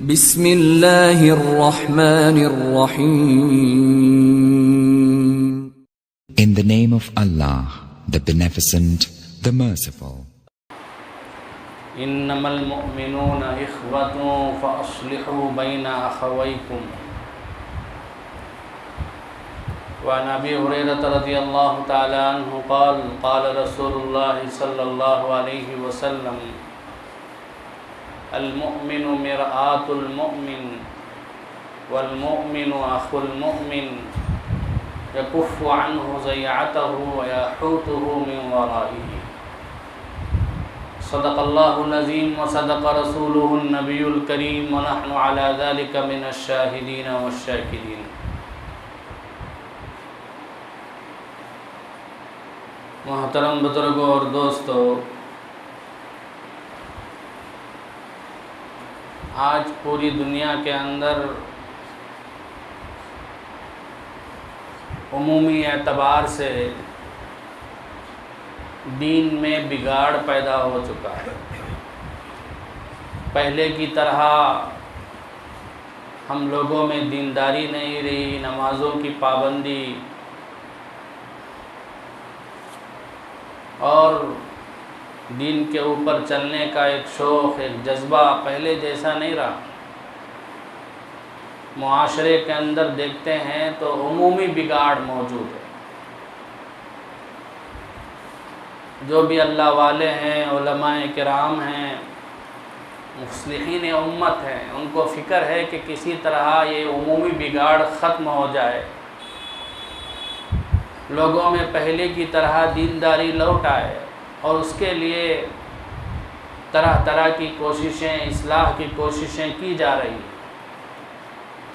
بسم اللہ الرحمن الرحیم. In the name of Allah, the Beneficent, the Merciful. انما المؤمنون اخوة فاصلحوا بين اخويكم. وعن ابي هريرة رضي الله تعالى عنه قال قال رسول الله صلى الله عليه وسلم المؤمن مرآة المؤمن والمؤمن اخو المؤمن يكف عنه ضيعته ويحوطه من ورائه. صدق اللہ العظیم وصدق رسولہ النبی الکریم ونحن على ذلك من الشاہدین والشاکرین. محترم بزرگوں اور دوستو، آج پوری دنیا کے اندر عمومی اعتبار سے دین میں بگاڑ پیدا ہو چکا ہے. پہلے کی طرح ہم لوگوں میں دینداری نہیں رہی، نمازوں کی پابندی اور دین کے اوپر چلنے کا ایک شوق، ایک جذبہ پہلے جیسا نہیں رہا. معاشرے کے اندر دیکھتے ہیں تو عمومی بگاڑ موجود ہے. جو بھی اللہ والے ہیں، علماء کرام ہیں، مصلحین امت ہیں، ان کو فکر ہے کہ کسی طرح یہ عمومی بگاڑ ختم ہو جائے، لوگوں میں پہلے کی طرح دینداری لوٹ آئے، اور اس کے لیے طرح طرح کی کوششیں، اصلاح کی کوششیں کی جا رہی ہیں.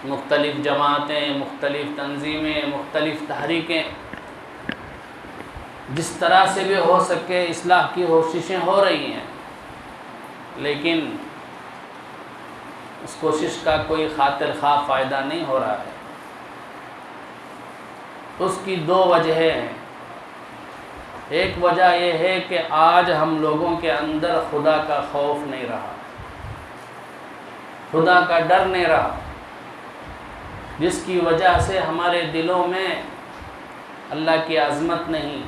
مختلف جماعتیں، مختلف تنظیمیں، مختلف تحریکیں، جس طرح سے بھی ہو سکے اصلاح کی کوششیں ہو رہی ہیں، لیکن اس کوشش کا کوئی خاطر خواہ فائدہ نہیں ہو رہا ہے. اس کی دو وجہیں ہیں. ایک وجہ یہ ہے کہ آج ہم لوگوں کے اندر خدا کا خوف نہیں رہا، خدا کا ڈر نہیں رہا، جس کی وجہ سے ہمارے دلوں میں اللہ کی عظمت نہیں،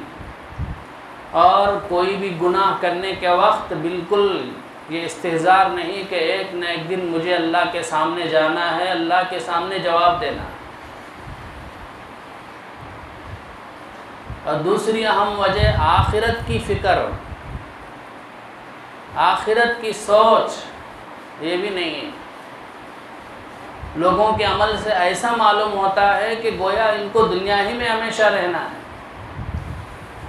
اور کوئی بھی گناہ کرنے کے وقت بالکل یہ استحضار نہیں کہ ایک نہ ایک دن مجھے اللہ کے سامنے جانا ہے، اللہ کے سامنے جواب دینا ہے. اور دوسری اہم وجہ آخرت کی فکر، آخرت کی سوچ یہ بھی نہیں ہے. لوگوں کے عمل سے ایسا معلوم ہوتا ہے کہ گویا ان کو دنیا ہی میں ہمیشہ رہنا ہے،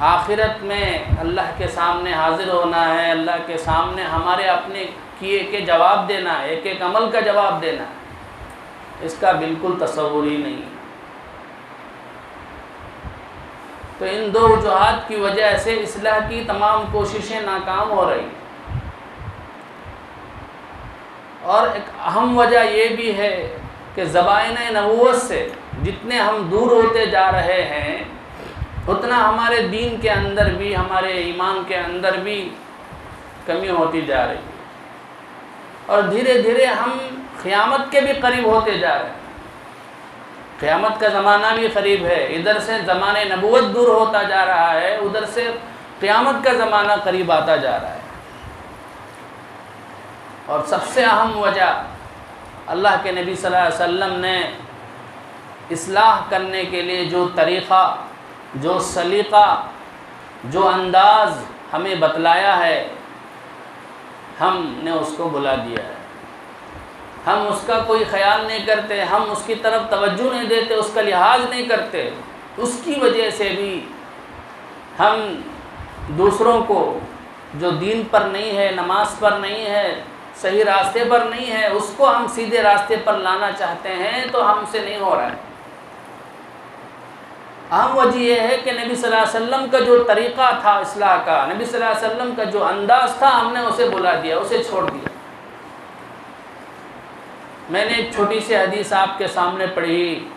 آخرت میں اللہ کے سامنے حاضر ہونا ہے، اللہ کے سامنے ہمارے اپنے کیے کے جواب دینا ہے، ایک ایک عمل کا جواب دینا ہے. اس کا بالکل تصور ہی نہیں ہے. تو ان دو وجوہات کی وجہ سے اصلاح کی تمام کوششیں ناکام ہو رہی ہیں. اور ایک اہم وجہ یہ بھی ہے کہ زبائن نبوت سے جتنے ہم دور ہوتے جا رہے ہیں، اتنا ہمارے دین کے اندر بھی، ہمارے ایمان کے اندر بھی کمی ہوتی جا رہی ہے. اور دھیرے دھیرے ہم قیامت کے بھی قریب ہوتے جا رہے ہیں. قیامت کا زمانہ بھی قریب ہے. ادھر سے زمانہ نبوت دور ہوتا جا رہا ہے، ادھر سے قیامت کا زمانہ قریب آتا جا رہا ہے. اور سب سے اہم وجہ اللہ کے نبی صلی اللہ علیہ وسلم نے اصلاح کرنے کے لیے جو طریقہ، جو سلیقہ، جو انداز ہمیں بتلایا ہے، ہم نے اس کو بلا دیا ہے. ہم اس کا کوئی خیال نہیں کرتے، ہم اس کی طرف توجہ نہیں دیتے، اس کا لحاظ نہیں کرتے. اس کی وجہ سے بھی ہم دوسروں کو جو دین پر نہیں ہے، نماز پر نہیں ہے، صحیح راستے پر نہیں ہے، اس کو ہم سیدھے راستے پر لانا چاہتے ہیں، تو ہم سے نہیں ہو رہا ہے. اہم وجہ یہ ہے کہ نبی صلی اللہ علیہ وسلم کا جو طریقہ تھا اصلاح کا، نبی صلی اللہ علیہ وسلم کا جو انداز تھا، ہم نے اسے بلا دیا، اسے چھوڑ دیا. میں نے ایک چھوٹی سی حدیث آپ کے سامنے پڑھی.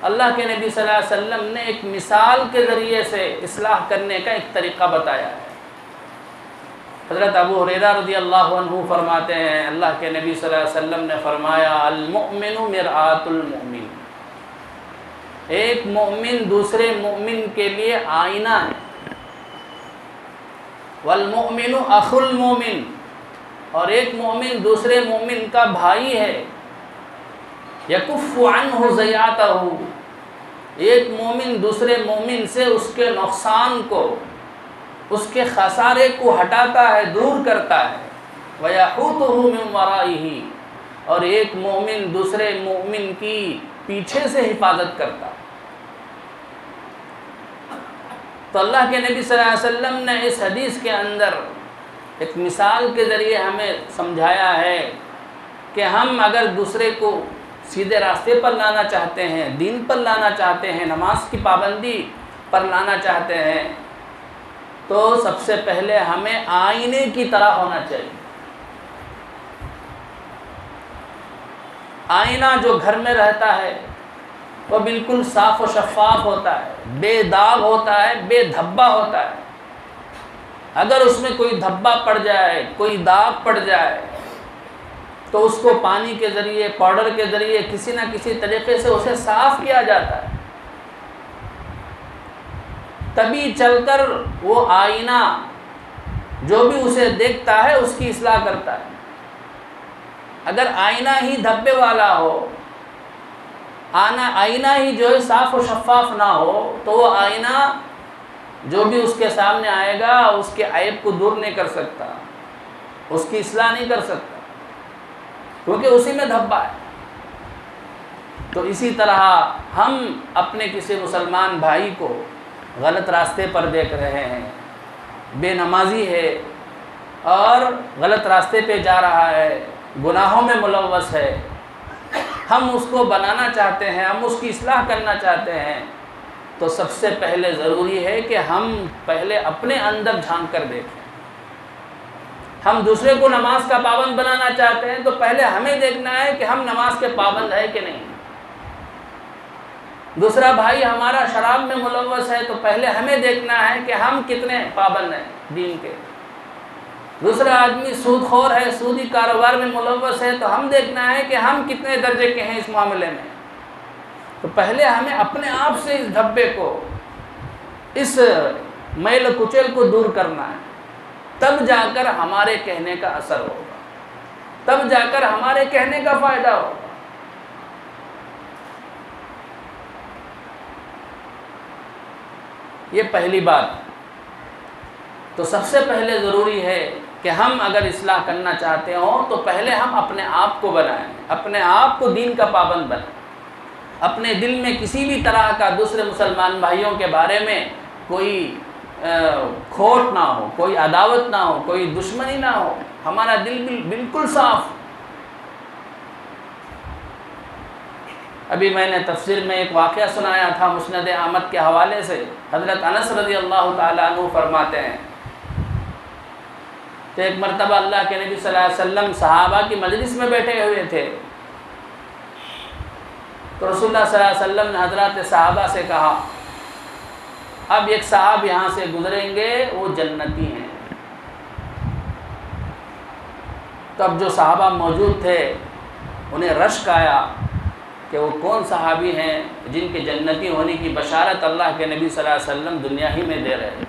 اللہ کے نبی صلی اللہ علیہ وسلم نے ایک مثال کے ذریعے سے اصلاح کرنے کا ایک طریقہ بتایا ہے. حضرت ابو ہریرہ رضی اللہ عنہ فرماتے ہیں اللہ کے نبی صلی اللہ علیہ وسلم نے فرمایا المؤمن مرآۃ المؤمن، ایک مومن دوسرے مومن کے لیے آئینہ ہے، والمؤمن اخو المؤمن، اور ایک مومن دوسرے مومن کا بھائی ہے، یکف عنہ ضیاعتہ، ایک مومن دوسرے مومن سے اس کے نقصان کو، اس کے خسارے کو ہٹاتا ہے، دور کرتا ہے، وَيَحُوطُهُ مِنْ وَرَائِهِ، اور ایک مومن دوسرے مومن کی پیچھے سے حفاظت کرتا ہے۔ تو اللہ کے نبی صلی اللہ علیہ وسلم نے اس حدیث کے اندر ایک مثال کے ذریعے ہمیں سمجھایا ہے کہ ہم اگر دوسرے کو سیدھے راستے پر لانا چاہتے ہیں، دین پر لانا چاہتے ہیں، نماز کی پابندی پر لانا چاہتے ہیں، تو سب سے پہلے ہمیں آئینے کی طرح ہونا چاہیے۔ آئینہ جو گھر میں رہتا ہے وہ بالکل صاف و شفاف ہوتا ہے، بے داغ ہوتا ہے، بے دھبا ہوتا ہے۔ اگر اس میں کوئی دھبا پڑ جائے، کوئی داغ پڑ جائے، تو اس کو پانی کے ذریعے، پاؤڈر کے ذریعے کسی نہ کسی طریقے سے اسے صاف کیا جاتا ہے، تبھی چل کر وہ آئینہ جو بھی اسے دیکھتا ہے اس کی اصلاح کرتا ہے۔ اگر آئینہ ہی دھبے والا ہو، آئینہ ہی جو ہے صاف و شفاف نہ ہو، تو وہ آئینہ جو بھی اس کے سامنے آئے گا اس کے عیب کو دور نہیں کر سکتا، اس کی اصلاح نہیں کر سکتا، کیونکہ اسی میں دھبا ہے۔ تو اسی طرح ہم اپنے کسی مسلمان بھائی کو غلط راستے پر دیکھ رہے ہیں، بے نمازی ہے اور غلط راستے پہ جا رہا ہے، گناہوں میں ملوث ہے، ہم اس کو بنانا چاہتے ہیں، ہم اس کی اصلاح کرنا چاہتے ہیں، تو سب سے پہلے ضروری ہے کہ ہم پہلے اپنے اندر جھانک کر دیکھیں۔ ہم دوسرے کو نماز کا پابند بنانا چاہتے ہیں تو پہلے ہمیں دیکھنا ہے کہ ہم نماز کے پابند ہے کہ نہیں۔ دوسرا بھائی ہمارا شراب میں ملوث ہے تو پہلے ہمیں دیکھنا ہے کہ ہم کتنے پابند ہیں دین کے۔ دوسرا آدمی سود خور ہے، سودی کاروبار میں ملوث ہے تو ہم دیکھنا ہے کہ ہم کتنے درجے کے ہیں اس معاملے میں۔ تو پہلے ہمیں اپنے آپ سے اس دھبے کو، اس میل کچیل کو دور کرنا ہے، تب جا کر ہمارے کہنے کا اثر ہوگا، تب جا کر ہمارے کہنے کا فائدہ ہوگا۔ یہ پہلی بات۔ تو سب سے پہلے ضروری ہے کہ ہم اگر اصلاح کرنا چاہتے ہوں تو پہلے ہم اپنے آپ کو بنائیں، اپنے آپ کو دین کا پابند بنائیں، اپنے دل میں کسی بھی طرح کا دوسرے مسلمان بھائیوں کے بارے میں کوئی کھوٹ نہ ہو، کوئی عداوت نہ ہو، کوئی دشمنی نہ ہو، ہمارا دل بالکل صاف۔ ابھی میں نے تفسیر میں ایک واقعہ سنایا تھا مسند احمد کے حوالے سے، حضرت انس رضی اللہ تعالیٰ عنہ فرماتے ہیں کہ ایک مرتبہ اللہ کے نبی صلی اللہ علیہ وسلم صحابہ کی مجلس میں بیٹھے ہوئے تھے، تو رسول اللہ صلی اللہ علیہ وسلم نے حضرات صحابہ سے کہا اب ایک صاحب یہاں سے گزریں گے، وہ جنتی ہیں۔ تو اب جو صحابہ موجود تھے انہیں رشک آیا کہ وہ کون صحابی ہیں جن کے جنتی ہونے کی بشارت اللہ کے نبی صلی اللہ علیہ وسلم دنیا ہی میں دے رہے ہیں۔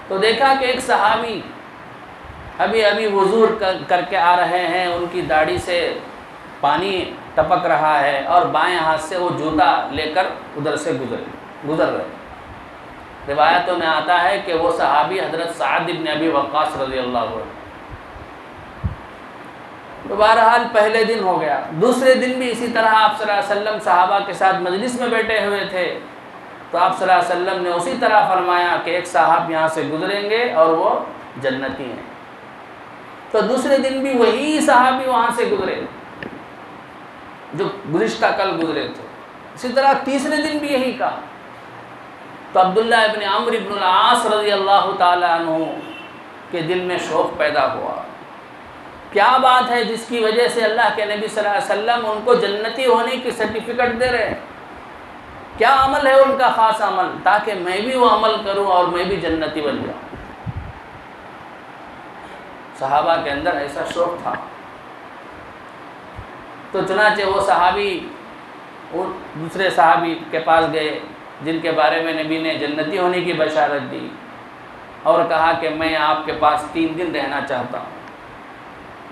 تو دیکھا کہ ایک صحابی ابھی وضو کر کے آ رہے ہیں، ان کی داڑھی سے پانی ٹپک رہا ہے اور بائیں ہاتھ سے وہ جوتا لے کر ادھر سے گزر رہے ہیں۔ روایتوں میں آتا ہے کہ وہ صحابی حضرت سعد بن ابی وقاص رضی اللہ عنہ۔ تو بہرحال پہلے دن ہو گیا، دوسرے دن بھی اسی طرح آپ صلی اللہ علیہ وسلم صحابہ کے ساتھ مجلس میں بیٹھے ہوئے تھے، تو آپ صلی اللہ علیہ وسلم نے اسی طرح فرمایا کہ ایک صاحب یہاں سے گزریں گے اور وہ جنتی ہیں۔ تو دوسرے دن بھی وہی صحابی وہاں سے گزرے جو گزشتہ کل گزرے تھے، اسی طرح تیسرے دن بھی یہی کہا۔ تو عبداللہ ابن عمرو ابن العاص رضی اللہ تعالیٰ عنہ کے دل میں شوق پیدا ہوا، کیا بات ہے جس کی وجہ سے اللہ کے نبی صلی اللہ علیہ وسلم ان کو جنتی ہونے کی سرٹیفکیٹ دے رہے ہیں؟ کیا عمل ہے ان کا خاص عمل تاکہ میں بھی وہ عمل کروں اور میں بھی جنتی بن جاؤں؟ صحابہ کے اندر ایسا شوق تھا. تو چنانچہ وہ صحابی دوسرے صحابی کے پاس گئے جن کے بارے میں نبی نے جنتی ہونے کی بشارت دی اور کہا کہ میں آپ کے پاس 3 دن رہنا چاہتا ہوں.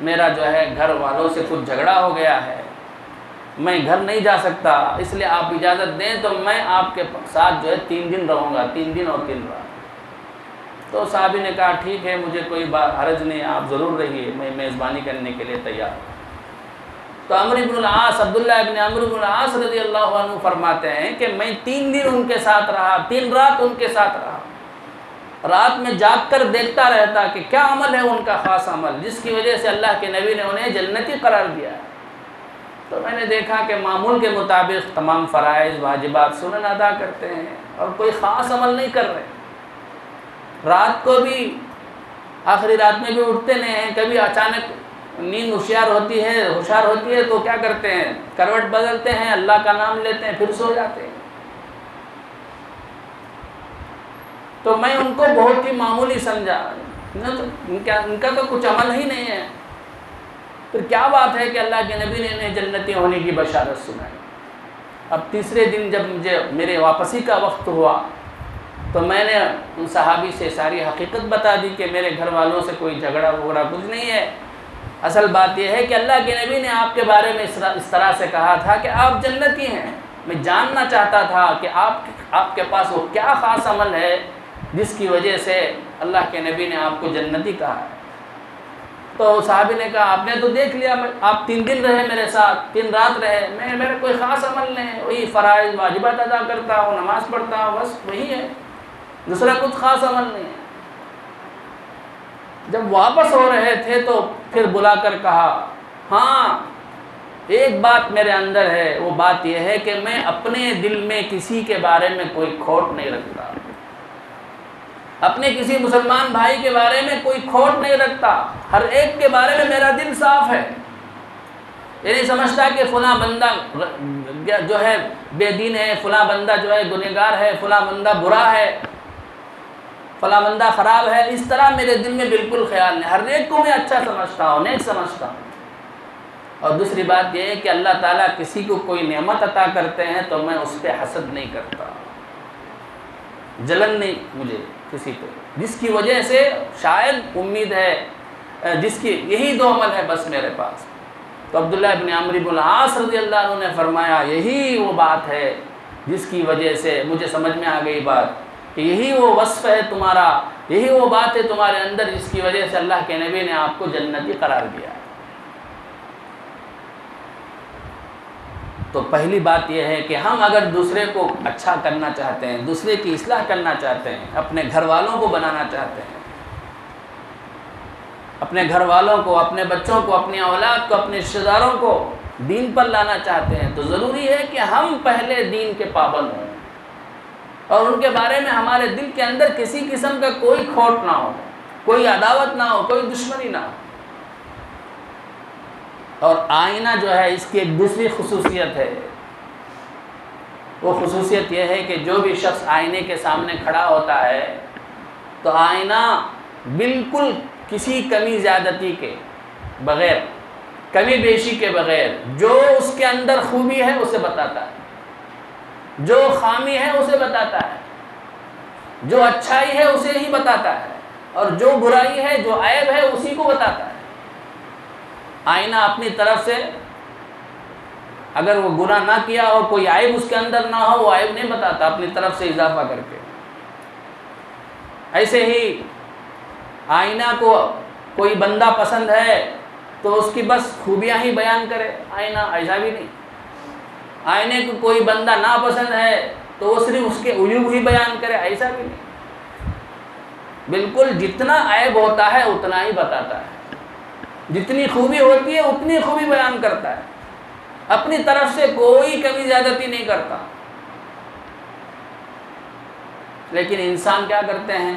میرا جو ہے گھر والوں سے کچھ جھگڑا ہو گیا ہے, میں گھر نہیں جا سکتا, اس لیے آپ اجازت دیں تو میں آپ کے ساتھ جو ہے 3 دن رہوں گا, 3 دن اور 3 رات. تو صحابی نے کہا ٹھیک ہے, مجھے کوئی حرج نہیں, آپ ضرور رہیے, میں میزبانی کرنے کے لیے تیار ہوں. تو عبداللہ ابن عمرو بن العاص رضی اللہ عنہ فرماتے ہیں کہ میں 3 دن ان کے ساتھ رہا, 3 رات ان کے ساتھ رہا. رات میں جاگ کر دیکھتا رہتا کہ کیا عمل ہے ان کا خاص عمل جس کی وجہ سے اللہ کے نبی نے انہیں جنتی قرار دیا ہے. تو میں نے دیکھا کہ معمول کے مطابق تمام فرائض واجبات سنن ادا کرتے ہیں اور کوئی خاص عمل نہیں کر رہے. رات کو بھی آخری رات میں بھی اٹھتے نہیں ہیں, کبھی اچانک نیند ہوشیار ہوتی ہے تو کیا کرتے ہیں, کروٹ بدلتے ہیں, اللہ کا نام لیتے ہیں, پھر سو جاتے ہیں. تو میں ان کو بہت ہی معمولی سمجھا, ان کا تو کچھ عمل ہی نہیں ہے. پھر کیا بات ہے کہ اللہ کے نبی نے انہیں جنتی ہونے کی بشارت سنائی. اب تیسرے دن جب مجھے میرے واپسی کا وقت ہوا تو میں نے ان صحابی سے ساری حقیقت بتا دی کہ میرے گھر والوں سے کوئی جھگڑا وگڑا کچھ نہیں ہے. اصل بات یہ ہے کہ اللہ کے نبی نے آپ کے بارے میں اس طرح سے کہا تھا کہ آپ جنتی ہیں. میں جاننا چاہتا تھا کہ آپ کے پاس وہ کیا خاص عمل ہے جس کی وجہ سے اللہ کے نبی نے آپ کو جنتی کہا ہے. تو صحابی نے کہا آپ نے تو دیکھ لیا, آپ 3 دن رہے میرے ساتھ, 3 رات رہے, میرا کوئی خاص عمل نہیں ہے, وہی فرائض واجبات ادا کرتا ہوں, نماز پڑھتا ہوں, بس وہی ہے, دوسرا کچھ خاص عمل نہیں ہے. جب واپس ہو رہے تھے تو پھر بلا کر کہا ہاں ایک بات میرے اندر ہے, وہ بات یہ ہے کہ میں اپنے دل میں کسی کے بارے میں کوئی کھوٹ نہیں رکھتا, اپنے کسی مسلمان بھائی کے بارے میں کوئی کھوٹ نہیں رکھتا, ہر ایک کے بارے میں میرا دل صاف ہے. یہ نہیں سمجھتا کہ فلاں بندہ جو ہے بے دین ہے, فلاں بندہ جو ہے گنہگار ہے, فلاں بندہ برا ہے, فلاں بندہ خراب ہے. اس طرح میرے دل میں بالکل خیال نہیں, ہر ایک کو میں اچھا سمجھتا ہوں, نیک سمجھتا ہوں. اور دوسری بات یہ ہے کہ اللہ تعالیٰ کسی کو کوئی نعمت عطا کرتے ہیں تو میں اس پہ حسد نہیں کرتا, جلن نہیں مجھے کسی پہ, جس کی وجہ سے شاید امید ہے جس کی یہی 2 عمل ہے بس میرے پاس. تو عبداللہ ابن عمرو بن العاص رضی اللہ عنہ نے فرمایا یہی وہ بات ہے جس کی وجہ سے مجھے سمجھ میں آ گئی بات کہ یہی وہ وصف ہے تمہارا, یہی وہ بات ہے تمہارے اندر جس کی وجہ سے اللہ کے نبی نے آپ کو جنتی قرار دیا. تو پہلی بات یہ ہے کہ ہم اگر دوسرے کو اچھا کرنا چاہتے ہیں, دوسرے کی اصلاح کرنا چاہتے ہیں, اپنے گھر والوں کو بنانا چاہتے ہیں, اپنے گھر والوں کو, اپنے بچوں کو, اپنی اولاد کو, اپنے رشتہ داروں کو دین پر لانا چاہتے ہیں, تو ضروری ہے کہ ہم پہلے دین کے پابند ہوں اور ان کے بارے میں ہمارے دل کے اندر کسی قسم کا کوئی کھوٹ نہ ہو, کوئی عداوت نہ ہو, کوئی دشمنی نہ ہو. اور آئینہ جو ہے اس کی ایک دوسری خصوصیت ہے, وہ خصوصیت یہ ہے کہ جو بھی شخص آئینے کے سامنے کھڑا ہوتا ہے تو آئینہ بالکل کسی کمی زیادتی کے بغیر, کمی بیشی کے بغیر جو اس کے اندر خوبی ہے اسے بتاتا ہے, جو خامی ہے اسے بتاتا ہے, جو اچھائی ہے اسے ہی بتاتا ہے, اور جو برائی ہے, جو عیب ہے اسی کو بتاتا ہے. آئینہ اپنی طرف سے اگر وہ گناہ نہ کیا ہو, کوئی عیب اس کے اندر نہ ہو, وہ عیب نہیں بتاتا, اپنی طرف سے اضافہ کر کے. ایسے ہی آئینہ کو کوئی بندہ پسند ہے تو اس کی بس خوبیاں ہی بیان کرے, آئینہ ایسا بھی نہیں. آئینے کو کوئی بندہ ناپسند ہے تو وہ صرف اس کے عیوب ہی بیان کرے, ایسا بھی نہیں. بالکل جتنا عیب ہوتا ہے اتنا ہی بتاتا ہے, جتنی خوبی ہوتی ہے اتنی خوبی بیان کرتا ہے, اپنی طرف سے کوئی کمی زیادتی نہیں کرتا. لیکن انسان کیا کرتے ہیں,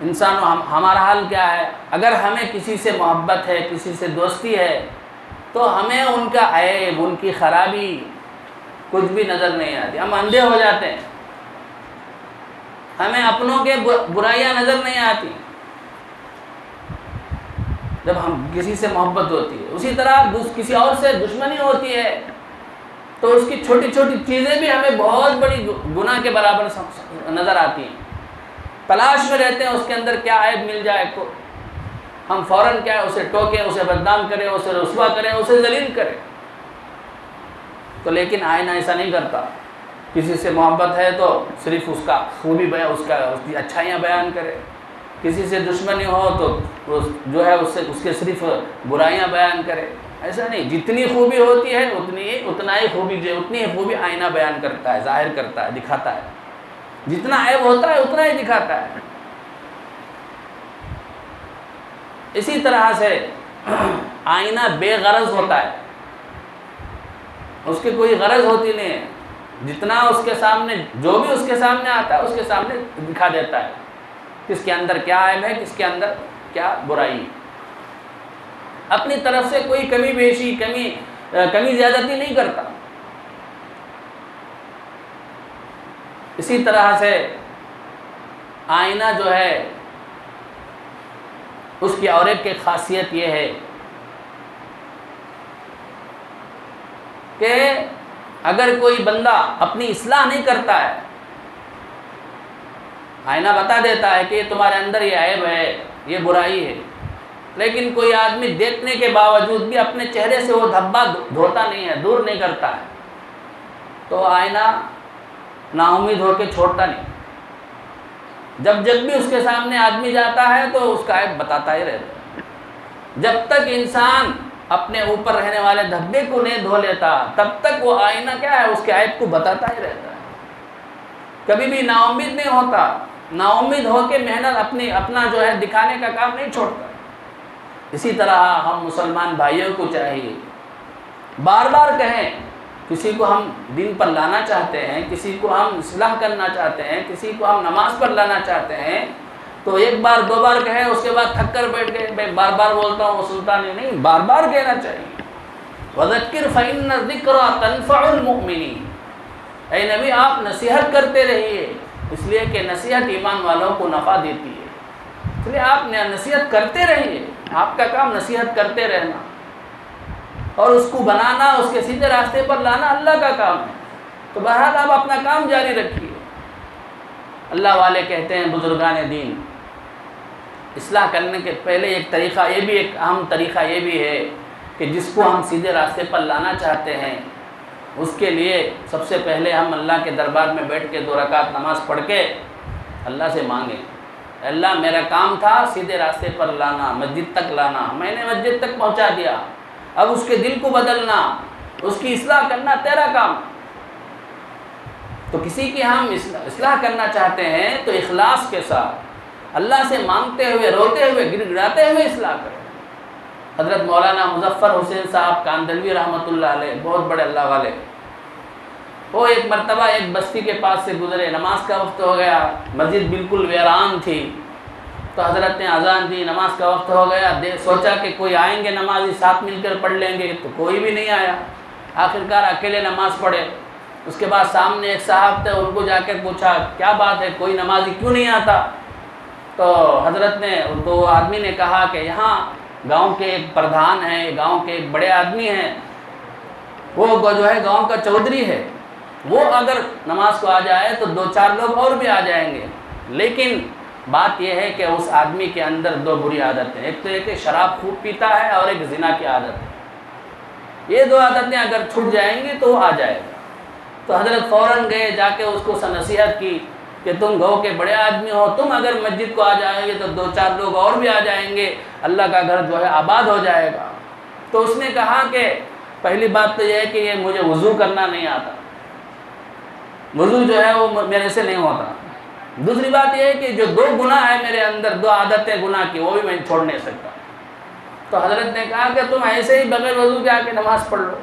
انسان ہمارا حال کیا ہے, اگر ہمیں کسی سے محبت ہے, کسی سے دوستی ہے تو ہمیں ان کا عیب, ان کی خرابی کچھ بھی نظر نہیں آتی, ہم اندھے ہو جاتے ہیں, ہمیں اپنوں کے برائیاں نظر نہیں آتی. جب ہم کسی سے محبت ہوتی ہے، اسی طرح کسی اور سے دشمنی ہوتی ہے تو اس کی چھوٹی چھوٹی چیزیں بھی ہمیں بہت بڑی گناہ کے برابر نظر آتی ہیں۔ تلاش میں رہتے ہیں اس کے اندر کیا عیب مل جائے کو ہم فوراً کیا ہے اسے ٹوکیں، اسے بدنام کریں، اسے رسوا کریں، اسے ذلیل کریں۔ تو لیکن آئینہ ایسا نہیں کرتا، کسی سے محبت ہے تو صرف اس کا خوبی بیان، اس کی اچھائیاں بیان کرے، کسی سے دشمنی ہو تو جو ہے اس کے صرف برائیاں بیان کرے۔ ایسا نہیں، جتنی خوبی ہوتی ہے اتنا ہی خوبی آئینہ بیان کرتا ہے، ظاہر کرتا ہے، دکھاتا ہے۔ جتنا عیب ہوتا ہے اتنا ہی دکھاتا ہے۔ اسی طرح سے آئینہ بے غرض ہوتا ہے، اس کی کوئی غرض ہوتی نہیں ہے، جتنا اس کے سامنے جو بھی اس کے سامنے آتا ہے اس کے سامنے دکھا دیتا ہے، کس کے اندر کیا عیب ہے، کس کے اندر کیا برائی۔ اپنی طرف سے کوئی کمی بیشی، کمی زیادتی نہیں کرتا۔ اسی طرح سے آئینہ جو ہے اس کی اور ایک خاصیت یہ ہے کہ اگر کوئی بندہ اپنی اصلاح نہیں کرتا ہے، آئینہ بتا دیتا ہے کہ یہ تمہارے اندر یہ عیب ہے، یہ برائی ہے، لیکن کوئی آدمی دیکھنے کے باوجود بھی اپنے چہرے سے وہ دھبا دھوتا نہیں ہے، دور نہیں کرتا ہے، تو آئینہ نا امید ہو کے چھوڑتا نہیں۔ جب بھی اس کے سامنے آدمی جاتا ہے تو اس کا عیب بتاتا ہی رہتا ہے۔ جب تک انسان اپنے اوپر رہنے والے دھبے کو نہیں دھو لیتا تب تک وہ آئینہ کیا ہے، اس کے عیب کو بتاتا ہی رہتا ہے، کبھی بھی نا امید نہیں ہوتا، نا امید ہو کے محنت اپنا جو ہے دکھانے کا کام نہیں چھوڑتا۔ اسی طرح ہم مسلمان بھائیوں کو چاہیے بار بار کہیں، کسی کو ہم دین پر لانا چاہتے ہیں، کسی کو ہم اصلاح کرنا چاہتے ہیں، کسی کو ہم نماز پر لانا چاہتے ہیں، تو ایک بار دو بار کہیں، اس کے بعد تھک کر بیٹھ گئے، میں بار بار بولتا ہوں وہ سنتا نہیں، بار بار کہنا چاہیے۔ وَذَكِّرْ فَإِنَّ الذِّكْرَىٰ تَنفَعُ الْمُؤْمِنِينَ، اے نبی آپ نصیحت کرتے رہیے، اس لیے کہ نصیحت ایمان والوں کو نفع دیتی ہے، اس لیے آپ نصیحت کرتے رہیے، آپ کا کام نصیحت کرتے رہنا، اور اس کو بنانا، اس کے سیدھے راستے پر لانا اللہ کا کام ہے۔ تو بہرحال آپ اپنا کام جاری رکھیے۔ اللہ والے کہتے ہیں، بزرگان دین، اصلاح کرنے کے پہلے ایک اہم طریقہ یہ بھی ہے کہ جس کو ہم سیدھے راستے پر لانا چاہتے ہیں، اس کے لیے سب سے پہلے ہم اللہ کے دربار میں بیٹھ کے 2 رکعت نماز پڑھ کے اللہ سے مانگیں، اللہ میرا کام تھا سیدھے راستے پر لانا، مسجد تک لانا، میں نے مسجد تک پہنچا دیا، اب اس کے دل کو بدلنا، اس کی اصلاح کرنا تیرا کام۔ تو کسی کی ہم اصلاح کرنا چاہتے ہیں تو اخلاص کے ساتھ اللہ سے مانگتے ہوئے، روتے ہوئے، گڑ گڑاتے ہوئے اصلاح کریں۔ حضرت مولانا مظفر حسین صاحب کاندلوی رحمۃ اللہ علیہ، بہت بڑے اللہ والے، وہ ایک مرتبہ ایک بستی کے پاس سے گزرے، نماز کا وقت ہو گیا، مسجد بالکل ویران تھی، تو حضرت نے اذان دی، نماز کا وقت ہو گیا، سوچا کہ کوئی آئیں گے نمازی، ساتھ مل کر پڑھ لیں گے، تو کوئی بھی نہیں آیا، آخرکار اکیلے نماز پڑھے۔ اس کے بعد سامنے ایک صاحب تھے، ان کو جا کے پوچھا کیا بات ہے، کوئی نمازی کیوں نہیں آتا؟ تو حضرت نے، تو آدمی نے کہا کہ یہاں گاؤں کے ایک پردھان ہیں، گاؤں کے ایک بڑے آدمی ہیں، وہ جو ہے گاؤں کا چودھری ہے، وہ اگر نماز کو آ جائے تو 2-4 لوگ اور بھی آ جائیں گے، لیکن بات یہ ہے کہ اس آدمی کے اندر 2 بری عادتیں، ایک تو یہ کہ شراب خوب پیتا ہے اور ایک زنا کی عادت ہے، یہ 2 عادتیں اگر چھوٹ جائیں گی تو وہ آ جائے گا۔ تو حضرت فوراً گئے، جا کے اس کو نصیحت کی کہ تم گاؤں کے بڑے آدمی ہو، تم اگر مسجد کو آ جائیں گے تو 2-4 لوگ اور بھی آ جائیں گے، اللہ کا گھر جو ہے آباد ہو جائے گا۔ تو اس نے کہا کہ پہلی بات تو یہ ہے کہ یہ مجھے وضو کرنا نہیں آتا، وضو جو ہے وہ میرے سے نہیں ہوتا۔ دوسری بات یہ ہے کہ جو 2 گناہ ہے میرے اندر، 2 عادتیں گناہ کی، وہ بھی میں چھوڑ نہیں سکتا۔ تو حضرت نے کہا کہ تم ایسے ہی بغیر وضو کے آ کے نماز پڑھ لو۔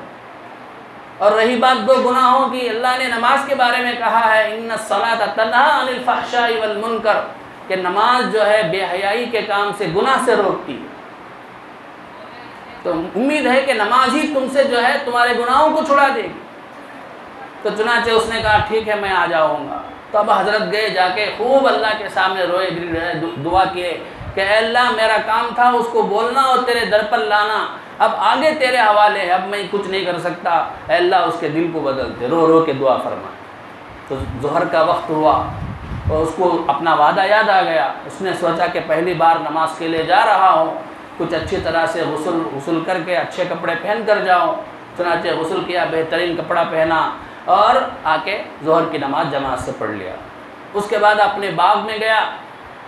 اور رہی بات 2 گناہوں کی، اللہ نے نماز کے بارے میں کہا ہے ان الصلاۃ تنہی عن الفحشاء والمنکر، کہ نماز جو ہے بے حیائی کے کام سے، گناہ سے روکتی ہے۔ تو امید ہے کہ نماز ہی تم سے جو ہے تمہارے گناہوں کو چھڑا دے گی۔ تو چنانچہ اس نے کہا ٹھیک ہے میں آ جاؤں گا۔ تو اب حضرت گئے، جا کے خوب اللہ کے سامنے روئے، دعا کیے کہ اے اللہ میرا کام تھا اس کو بولنا اور تیرے در پر لانا، اب آگے تیرے حوالے ہے، اب میں کچھ نہیں کر سکتا، اے اللہ اس کے دل کو بدل دے، رو رو کے دعا فرما۔ تو ظہر کا وقت ہوا اور اس کو اپنا وعدہ یاد آ گیا، اس نے سوچا کہ پہلی بار نماز کے لیے جا رہا ہوں، کچھ اچھی طرح سے غسل کر کے اچھے کپڑے پہن کر جاؤں۔ چنانچہ غسل کیا، بہترین کپڑا پہنا اور آ کے ظہر کی نماز جماعت سے پڑھ لیا۔ اس کے بعد اپنے باغ میں گیا،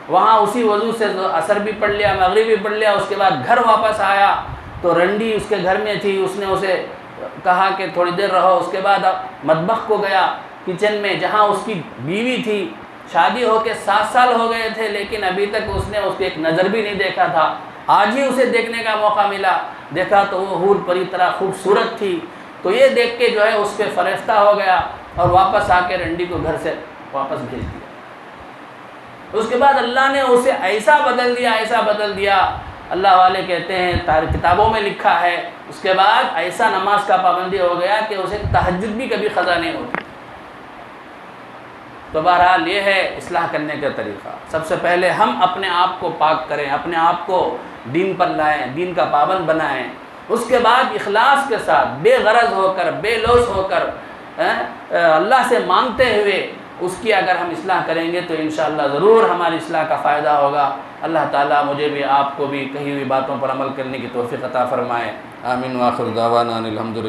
وہاں اسی وضو سے عصر بھی پڑھ لیا، مغرب بھی پڑھ لیا۔ اس کے بعد گھر واپس آیا تو رنڈی اس کے گھر میں تھی، اس نے اسے کہا کہ تھوڑی دیر رہو۔ اس کے بعد مطبخ کو گیا، کچن میں، جہاں اس کی بیوی تھی، شادی ہو کے 7 سال ہو گئے تھے لیکن ابھی تک اس نے اس کو ایک نظر بھی نہیں دیکھا تھا۔ آج ہی اسے دیکھنے کا موقع ملا، دیکھا تو وہ حور پری طرح خوبصورت تھی۔ تو یہ دیکھ کے جو ہے اس پہ فریفتہ ہو گیا اور واپس آ کے رنڈی کو گھر سے واپس بھیج دیا۔ اس کے بعد اللہ نے اسے ایسا بدل دیا، اللہ والے کہتے ہیں کتابوں میں لکھا ہے، اس کے بعد ایسا نماز کا پابندی ہو گیا کہ اسے تہجد بھی کبھی قضا نہیں ہوتی۔ تو بہرحال یہ ہے اصلاح کرنے کا طریقہ۔ سب سے پہلے ہم اپنے آپ کو پاک کریں، اپنے آپ کو دین پر لائیں، دین کا پابند بنائیں۔ اس کے بعد اخلاص کے ساتھ، بے غرض ہو کر، بے لوث ہو کر، اللہ سے مانگتے ہوئے اس کی اگر ہم اصلاح کریں گے تو انشاءاللہ ضرور ہماری اصلاح کا فائدہ ہوگا۔ اللہ تعالیٰ مجھے بھی آپ کو بھی کہی ہوئی باتوں پر عمل کرنے کی توفیق عطا فرمائے۔ آمین۔ وآخر دعوانا الحمدللہ۔